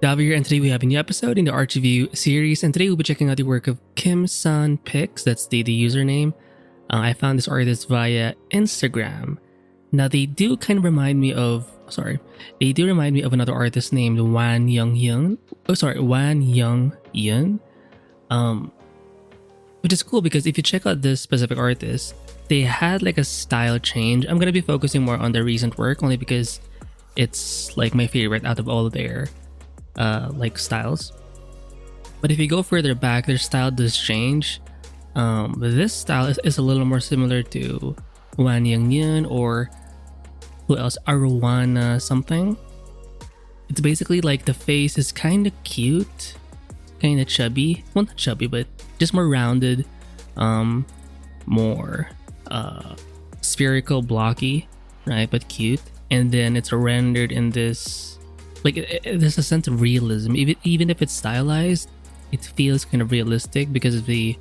Davi here, and today we have a new episode in the Art Review series, and today we'll be checking out the work of Kim-san Pics, that's the username. I found this artist via Instagram. Now they do kind of remind me of, another artist named Wan Young Yun. Which is cool because if you check out this specific artist, they had like a style change. I'm gonna be focusing more on their recent work only because it's like my favorite out of all of their like styles. But if you go further back, their style does change. But this style is a little more similar to Wan Yang Yun or who else? Aruana something. It's basically like the face is kind of cute, kind of chubby. Well, not chubby, but just more rounded, more spherical, blocky, right? But cute. And then it's rendered in this, like, there's a sense of realism. Even if it's stylized, it feels kind of realistic because of the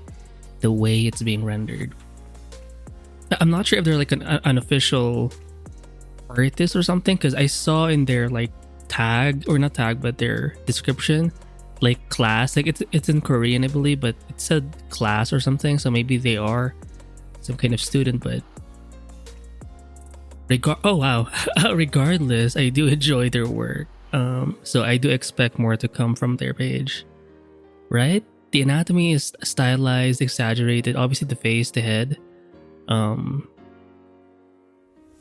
way it's being rendered. I'm not sure if they're like an official artist or something, because I saw in their like tag, or not tag, but their description, like class, like it's in Korean, I believe, but it said class or something, so maybe they are some kind of student. But regardless, I do enjoy their work. So I do expect more to come from their page, right? The anatomy is stylized, exaggerated. Obviously, the face, the head.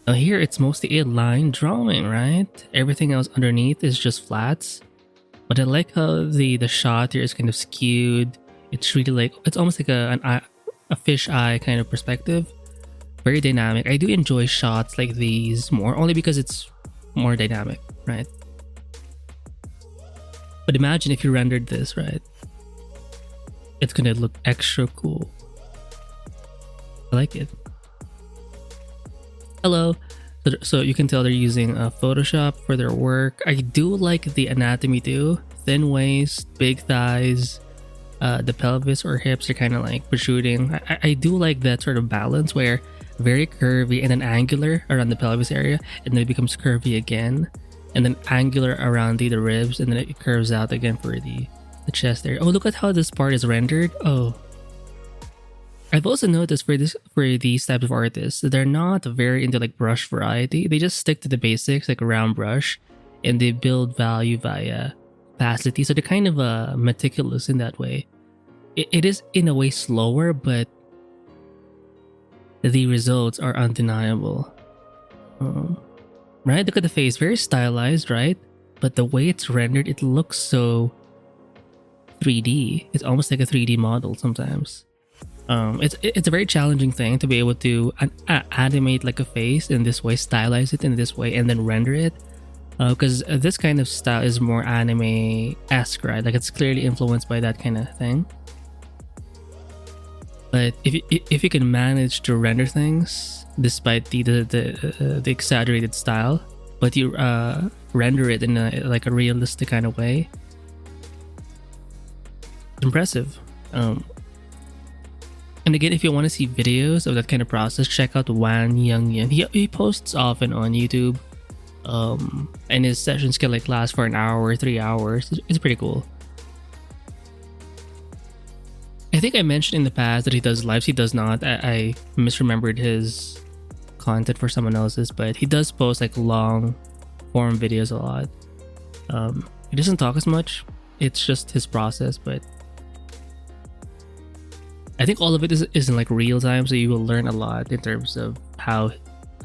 Here it's mostly a line drawing, right? Everything else underneath is just flats. But I like how the shot here is kind of skewed. It's really like, it's almost like a fish eye kind of perspective. Very dynamic. I do enjoy shots like these more, only because it's more dynamic, right? But imagine if you rendered this, right? It's gonna look extra cool. I like it. Hello. So you can tell they're using Photoshop for their work. I do like the anatomy too. Thin waist, big thighs, the pelvis or hips are kind of like protruding. I do like that sort of balance where very curvy and then angular around the pelvis area, and then it becomes curvy again, and then angular around the ribs, and then it curves out again for the chest area. Oh, look at how this part is rendered. Oh, I've also noticed for these types of artists, they're not very into like brush variety. They just stick to the basics, like a round brush, and they build value via opacity. So they're kind of meticulous in that way. It is in a way slower, but the results are undeniable. Right? Look at the face, very stylized, right? But the way it's rendered, it looks so 3D. It's almost like a 3D model sometimes. It's a very challenging thing to be able to animate like a face in this way, stylize it in this way, and then render it. Because this kind of style is more anime-esque, right? Like it's clearly influenced by that kind of thing. But if you can manage to render things despite the exaggerated style, but you render it in a realistic kind of way, it's impressive. And again, if you want to see videos of that kind of process, check out Wan Yang Yun. He posts often on YouTube, and his sessions can like last for an hour or 3 hours. It's pretty cool. I think I mentioned in the past that he does lives. He does not. I misremembered his content for someone else's, but he does post like long form videos a lot. He doesn't talk as much. It's just his process, but I think all of it is in like real time, so you will learn a lot in terms of how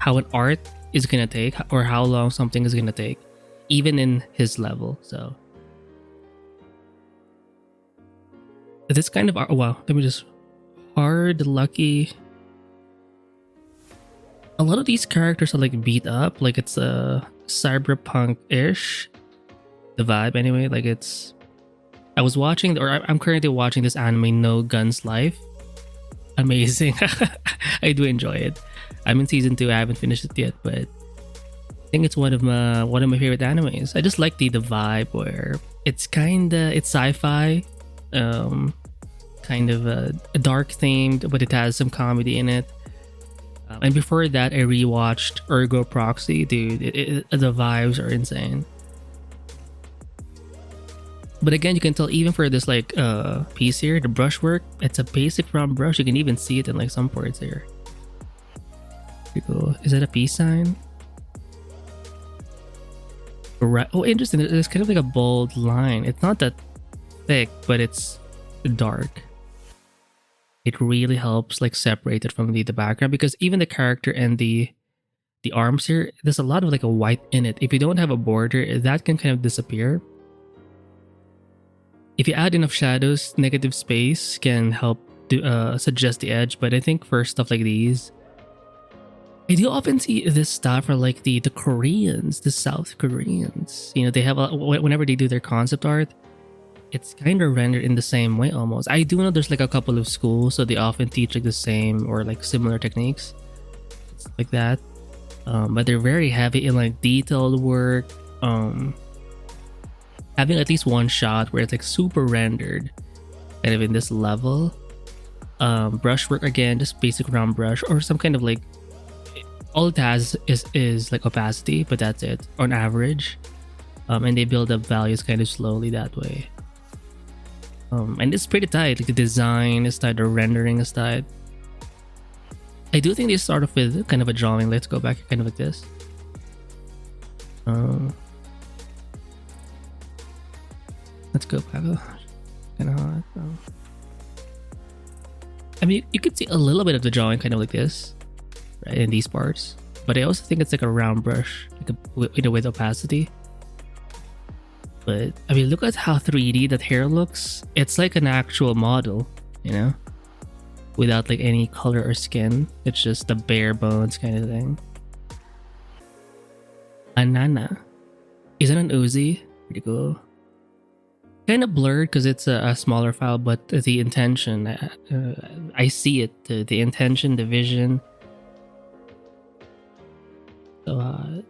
an art is gonna take, or how long something is gonna take, even in his level. So this kind of art, wow, let me just hard lucky. A lot of these characters are like beat up, like it's a cyberpunk-ish, the vibe anyway. Like it's, I was watching, or I'm currently watching this anime, No Guns Life. Amazing. I do enjoy it. I'm in season 2. I haven't finished it yet, but I think it's one of my favorite animes. I just like the vibe where it's sci-fi, kind of a dark themed, but it has some comedy in it. And before that, I rewatched Ergo Proxy. Dude, the vibes are insane. But again, you can tell even for this like piece here, the brushwork, it's a basic round brush. You can even see it in like some parts here. Pretty cool. Is that a peace sign? Right. Oh, interesting. There's kind of like a bold line. It's not that thick, but it's dark. It really helps like separate it from the background, because even the character and the arms here, there's a lot of like a white in it. If you don't have a border, that can kind of disappear. If you add enough shadows, negative space can help to suggest the edge. But I think for stuff like these, I do often see this stuff for like the Koreans, the South Koreans. You know, they have whenever they do their concept art, it's kind of rendered in the same way almost. I do know there's like a couple of schools, so they often teach like the same or like similar techniques, like that. But they're very heavy in like detailed work. Having at least one shot where it's like super rendered, kind of in this level. Brushwork again, just basic round brush or some kind of like, all it has is like opacity, but that's it on average. And they build up values kind of slowly that way. And it's pretty tight. Like the design is tight, the rendering is tight. I do think they start off with kind of a drawing. Let's go back kind of like this. Let's go back. Kind of hot. I mean, you could see a little bit of the drawing kind of like this, right, in these parts. But I also think it's like a round brush, like with opacity. But I mean, look at how 3D that hair looks. It's like an actual model, you know, without like any color or skin. It's just the bare bones kind of thing. Anana. Is it an Uzi? Pretty cool. Kind of blurred because it's a smaller file, but the intention, I see it. The intention, the vision. So,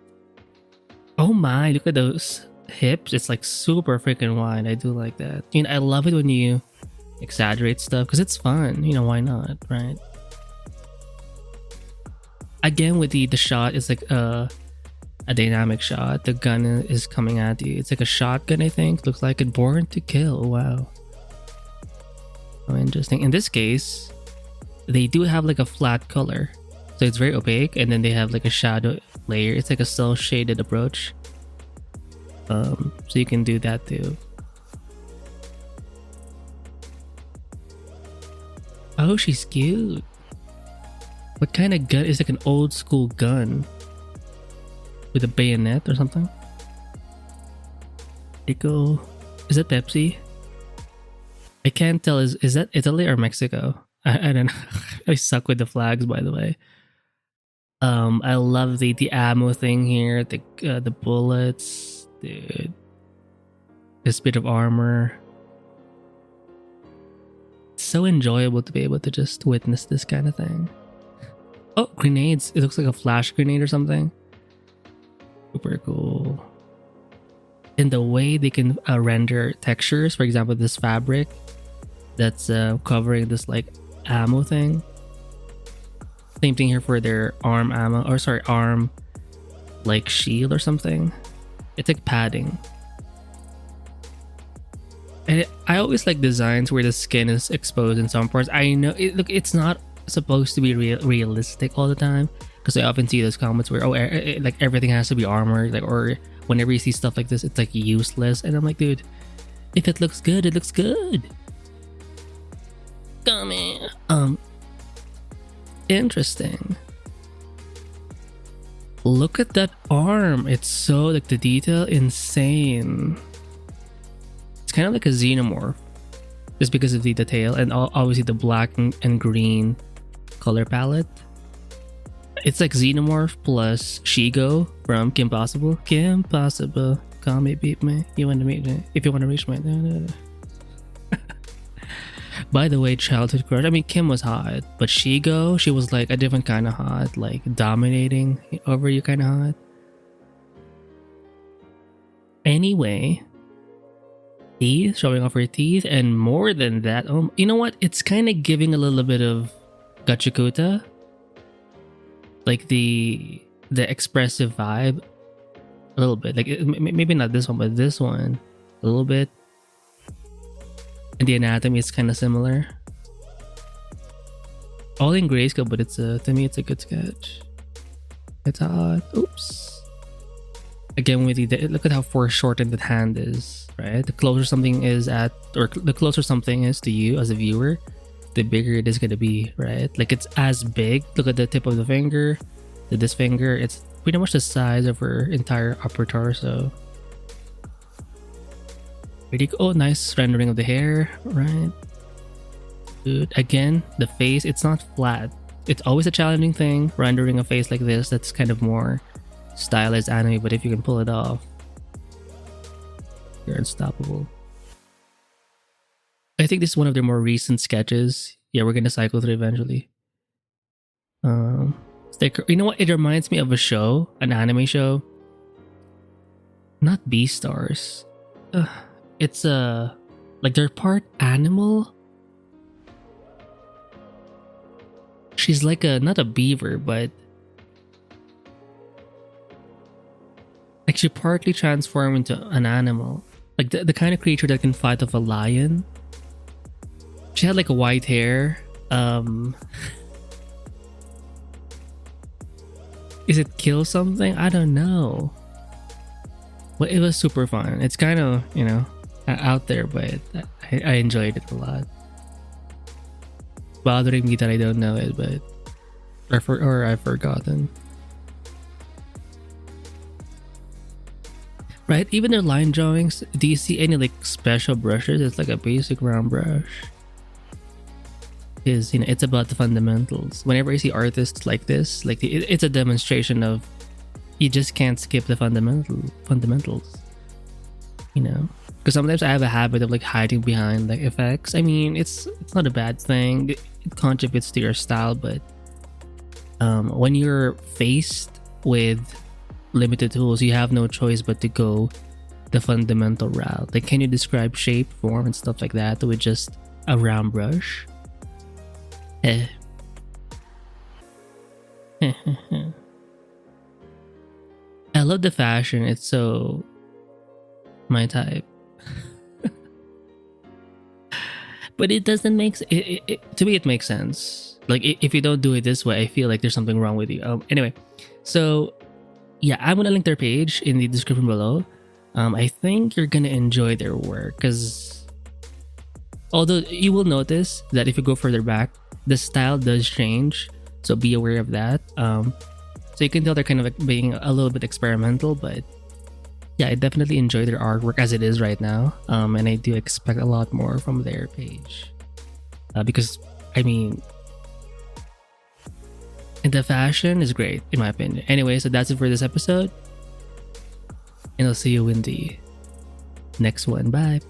oh my, look at those hips. It's like super freaking wide. I do like that. You know, I love it when you exaggerate stuff because it's fun. You know, why not, right? Again, with the shot, it's like a dynamic shot. The gun is coming at you. It's like a shotgun, I think. Looks like it. Born to kill. Wow. Oh, interesting. In this case, they do have like a flat color. So it's very opaque, and then they have like a shadow layer. It's like a cell shaded approach. So you can do that too. Oh, she's cute. What kind of gun? Is like an old school gun with a bayonet or something. Rico, is that Pepsi? I can't tell. Is that Italy or Mexico? I don't know. I suck with the flags, by the way. I love the ammo thing here. The bullets, dude. This bit of armor. It's so enjoyable to be able to just witness this kind of thing. Oh, grenades. It looks like a flash grenade or something. Super cool. And the way they can render textures, for example, this fabric that's covering this like ammo thing. Same thing here for their arm ammo, or sorry, arm like shield or something. It's like padding. And I always like designs where the skin is exposed in some parts. I know look, it's not supposed to be realistic all the time, because I often see those comments where like everything has to be armored, like, or whenever you see stuff like this, it's like useless. And I'm like, dude, if it looks good, it looks good. Come on. Interesting. Look at that arm. It's so like the detail, insane. It's kind of like a xenomorph, just because of the detail, and obviously the black and green color palette. It's like Xenomorph plus Shigo from Kim Possible. Kim Possible, call me, beat me. You want to meet me? If you want to reach me. By the way, childhood crush. I mean, Kim was hot, but Shigo, she was like a different kind of hot, like dominating over you kind of hot. Anyway, teeth, showing off her teeth, and more than that, you know what? It's kind of giving a little bit of Gachikuta, like the expressive vibe, a little bit. Like maybe not this one, but this one, a little bit. and the anatomy is kind of similar. All in grayscale, but it's to me it's a good sketch. It's hot. Oops. Again, with look at how foreshortened the hand is, right? The closer something is the closer something is to you as a viewer, the bigger it is gonna be, right? Like it's as big. Look at the tip of the finger, this finger. It's pretty much the size of her entire upper torso. Pretty cool. Oh, nice rendering of the hair, right? Dude, again, the face, it's not flat. It's always a challenging thing rendering a face like this that's kind of more stylized anime, but if you can pull it off, you're unstoppable. I think this is one of their more recent sketches. Yeah, we're gonna cycle through eventually. You know what? It reminds me of a show, an anime show. Not Beastars. It's like they're part animal. She's like not a beaver, but like she partly transformed into an animal. Like the kind of creature that can fight off a lion. She had like a white hair. Is it kill something? I don't know. But it was super fun. It's kind of, you know, out there, but I enjoyed it a lot. Bothering me that I don't know it, but I've forgotten. Right, even their line drawings, do you see any like special brushes? It's like a basic round brush. Because, you know, it's about the fundamentals. Whenever I see artists like this, like it's a demonstration of you just can't skip the fundamentals. You know, because sometimes I have a habit of like hiding behind like effects. I mean, it's not a bad thing. It contributes to your style, but when you're faced with limited tools, you have no choice but to go the fundamental route. Like, can you describe shape, form, and stuff like that with just a round brush? I love the fashion. It's so my type. But it doesn't make to me it makes sense. Like if you don't do it this way, I feel like there's something wrong with you. Anyway, so yeah, I'm gonna link their page in the description below. I think you're gonna enjoy their work, because although you will notice that if you go further back, the style does change, so be aware of that. So you can tell they're kind of like being a little bit experimental, but yeah, I definitely enjoy their artwork as it is right now. And I do expect a lot more from their page, because I mean, the fashion is great in my opinion. Anyway, so that's it for this episode, and I'll see you in the next one. Bye.